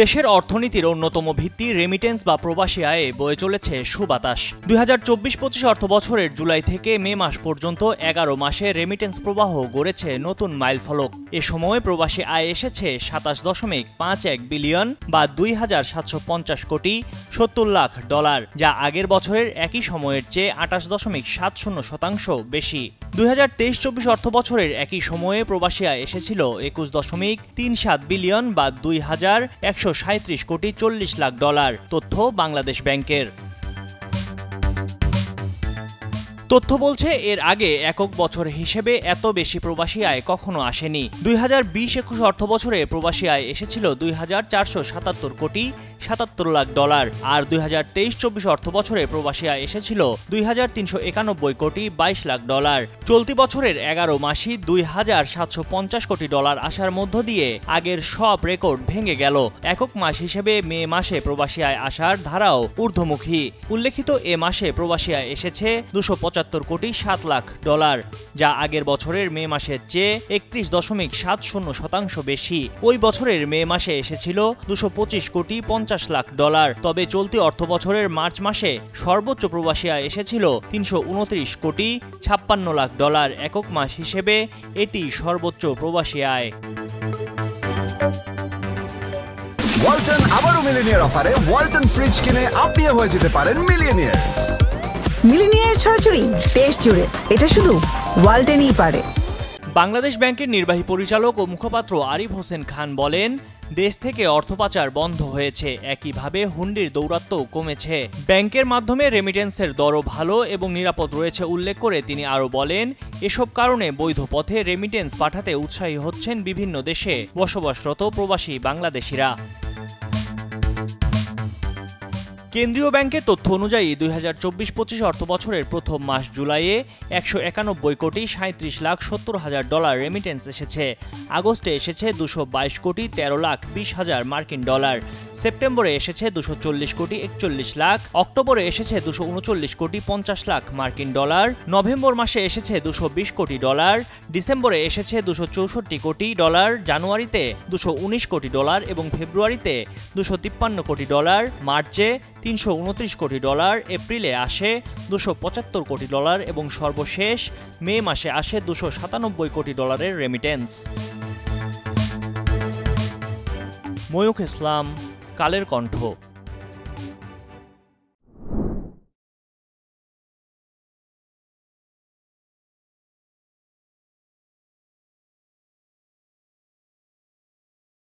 দেশের অর্থনীতির অন্যতম ভিত্তি রেমিটেন্স বা প্রবাসী আয়ে বয়ে চলেছে সুবাতাস। 2024-25 অর্থবছরের জুলাই থেকে মে মাস পর্যন্ত 11 মাসে রেমিটেন্স প্রবাহ গড়েছে নতুন মাইলফলক। এ সময় প্রবাসী আয় এসেছে 27.51 বিলিয়ন বা 2,750 কোটি 70 লাখ ডলার, যা আগের বছরের একই সময়ের চেয়ে 28.70% বেশি। 2023-24 অর্থবছরের একই সময়ে প্রবাসী আয় এসেছিল 21.37 বিলিয়ন বা 2,137 কোটি 40 লাখ ডলার, তথ্য বাংলাদেশ ব্যাংকের। তথ্য বলছে এর আগে একক বছর হিসেবে এত বেশি প্রবাসী আয় কখনো আসেনি। 2020-21 অর্থবছরে প্রবাসী আয় এসেছিল 2,477 কোটি 77 লাখ ডলার, আর 2023-24 অর্থবছরে প্রবাসী আয় এসেছিল 2,391 কোটি 22 লাখ ডলার। চলতি বছরের 11 মাসই 2,750 কোটি ডলার আসার মধ্য দিয়ে আগের সব রেকর্ড ভেঙে গেল। একক মাস হিসেবে মে মাসে প্রবাসী আয় আসার ধারাও ঊর্ধ্বমুখী। উল্লেখিত এ মাসে প্রবাসী আয় এসেছে 275 কোটি 7 লাখ ডলার, যা আগের বছরের মে মাসের চেয়ে 31.70% বেশি। ওই বছরের মে মাসে এসেছিল 225 কোটি 50 লাখ ডলার। তবে চলতি অর্থবছরের মার্চ মাসে সর্বোচ্চ প্রবাসী আয় এসেছিল 329 কোটি 56 লাখ ডলার। একক মাস হিসেবে এটি সর্বোচ্চ প্রবাসী আয়। ওয়ালটন আবারও মিলিনিয়ার অফারে ওয়ালটন ফ্রিজ কিনে আপনিও হয়ে যেতে পারেন মিলিয়নিয়ার। মিলিনিয়ার ছড়াছড়ি দেশ জুড়ে, এটা শুধু ওয়ালটনই পারে। বাংলাদেশ ব্যাংকের নির্বাহী পরিচালক ও মুখপাত্র আরিফ হোসেন খান বলেন, দেশ থেকে অর্থ পাচার বন্ধ হয়েছে, একইভাবে হুন্ডির দৌরাত্ম্যও কমেছে। ব্যাংকের মাধ্যমে রেমিটেন্সের দরও ভালো এবং নিরাপদ রয়েছে উল্লেখ করে তিনি আরও বলেন, এসব কারণে বৈধ পথে রেমিটেন্স পাঠাতে উৎসাহী হচ্ছেন বিভিন্ন দেশে বসবাসরত প্রবাসী বাংলাদেশিরা। কেন্দ্রীয় ব্যাংকের তথ্য অনুযায়ী 2024-25 অর্থবছরের প্রথম মাস জুলাইয়ে 191 কোটি 37 লাখ 70 হাজার ডলার রেমিটেন্স এসেছে। আগস্টে এসেছে 222 কোটি 13 লাখ 20 হাজার মার্কিন ডলার। সেপ্টেম্বরে এসেছে 240 কোটি 41 লাখ। অক্টোবরে এসেছে 239 কোটি 50 লাখ মার্কিন ডলার। নভেম্বর মাসে এসেছে 220 কোটি ডলার। ডিসেম্বরে এসেছে 264 কোটি ডলার। জানুয়ারিতে 219 কোটি ডলার এবং ফেব্রুয়ারিতে 253 কোটি ডলার। মার্চে 329 কোটি ডলার। এপ্রিলে আসে 275 কোটি ডলার এবং সর্বশেষ মে মাসে আসে 297 কোটি ডলারের রেমিটেন্স। ময়ূখ ইসলাম, কালের কণ্ঠ।